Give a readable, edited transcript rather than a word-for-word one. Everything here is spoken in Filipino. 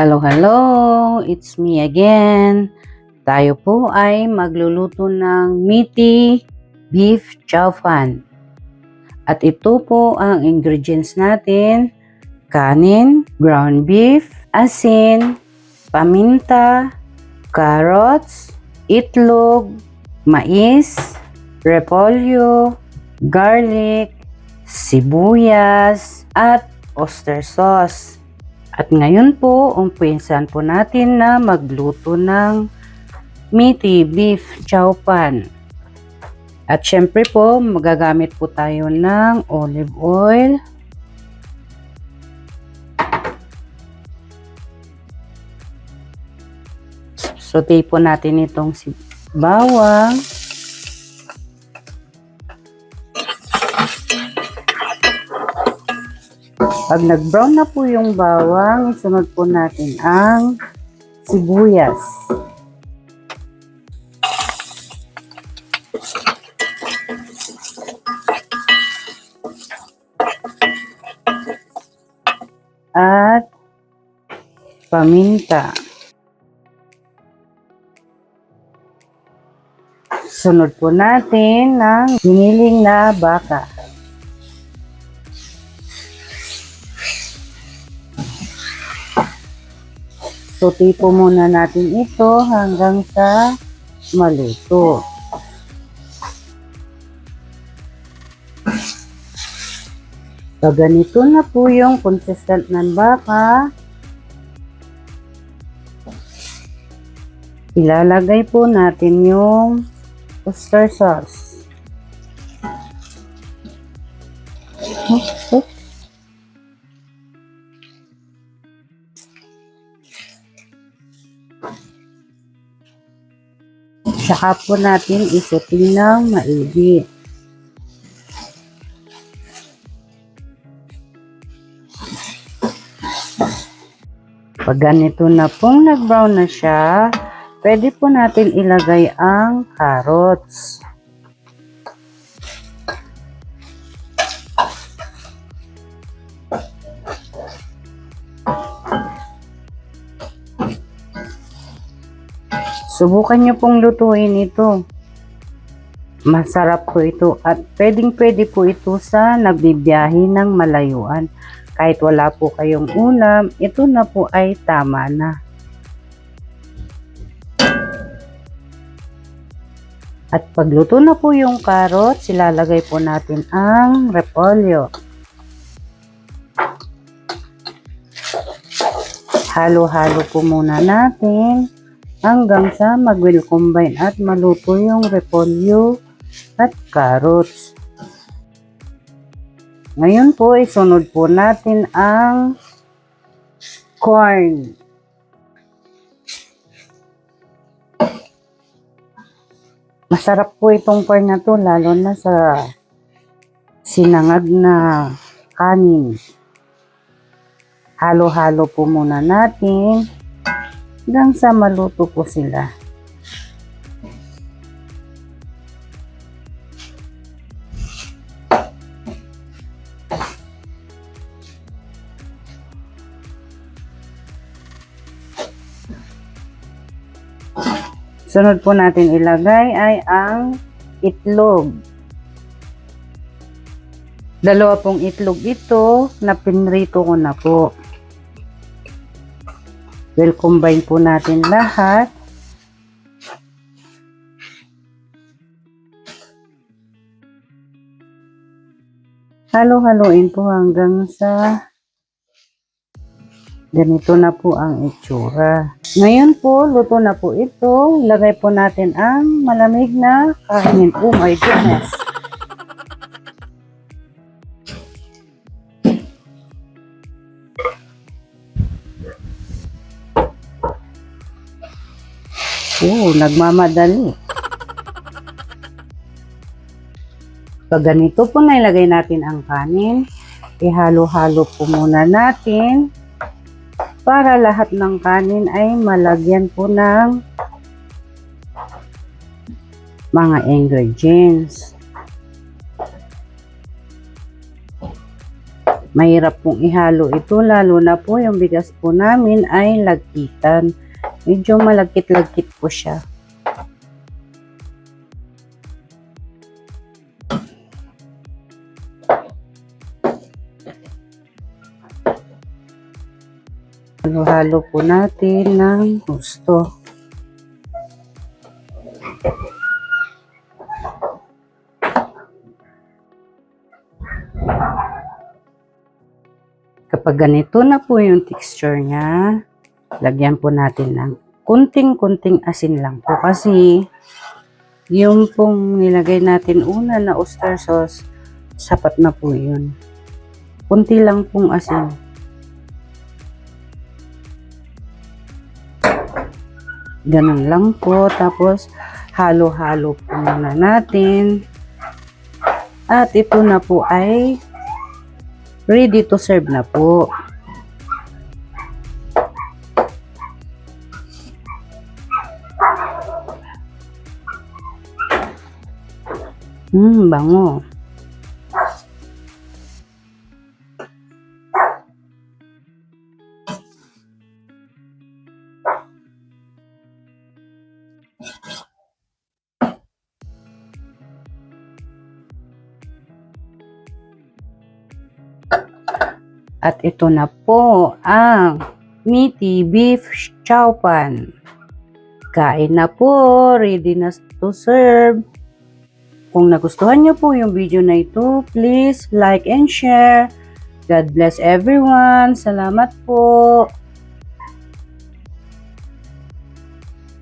Hello, it's me again. Tayo po ay magluluto ng meaty beef chow fan. At ito po ang ingredients natin: kanin, ground beef, asin, paminta, carrots, itlog, mais, repolyo, garlic, sibuyas, at oyster sauce. At ngayon po, umpisan po natin na magluto ng meaty beef chow pan. At syempre po, magagamit po tayo ng olive oil, saute po natin itong bawang, pag nag-brown na po yung bawang, isunod po natin ang sibuyas. At paminta. Sunod po natin ng giniling na baka. Saute po muna natin ito hanggang sa maluto. Pag ganito na po yung consistent ng baka, ilalagay po natin yung oyster sauce. Saka po natin isutin ng maigi. Pag ganito na pong nag-brown na siya, pwede po natin ilagay ang carrots. Subukan nyo pong lutuin ito. Masarap po ito at pwedeng-pwede po ito sa nagbibiyahe ng malayuan. Kahit wala po kayong ulam, ito na po ay tama na. At pagluto na po yung carrots, ilalagay po natin ang repolyo. Halo-halo po muna natin hanggang sa mag-well combine at maluto yung repolyo at carrots. Ngayon po, isunod po natin ang corn. Masarap po itong corn na to, lalo na sa sinangag na kanin. Halo-halo po muna natin hanggang sa maluto po sila. Sunod po natin ilagay ay ang itlog. Dalawa pong itlog ito na pinrito ko na po. Well, combine po natin lahat. Halo-haloin po hanggang sa ganito na po ang itsura. Ngayon po, luto na po ito. Ilagay po natin ang malamig na kanin. Oh my goodness! Oh, nagmamadali. Pag ganito po na ilagay natin ang kanin, ihalo-halo po muna natin para lahat ng kanin ay malagyan po ng mga ingredients. Mahirap pong ihalo ito, lalo na po yung bigas po namin ay lagkitan. Medyo malagkit-lagkit po siya. Halo-halo po natin ng gusto. Kapag ganito na po yung texture niya, lagyan po natin ng kunting-kunting asin lang po kasi yung pong nilagay natin una na oyster sauce, sapat na po yun. Kunti lang pong asin. Ganun lang po. Tapos, halo-halo po muna natin. At ito na po ay ready to serve na po. Bango. At ito na po ang meaty beef chow pan. Kain na po, ready na to serve. Kung nagustuhan niyo po yung video na ito, please like and share. God bless everyone. Salamat po.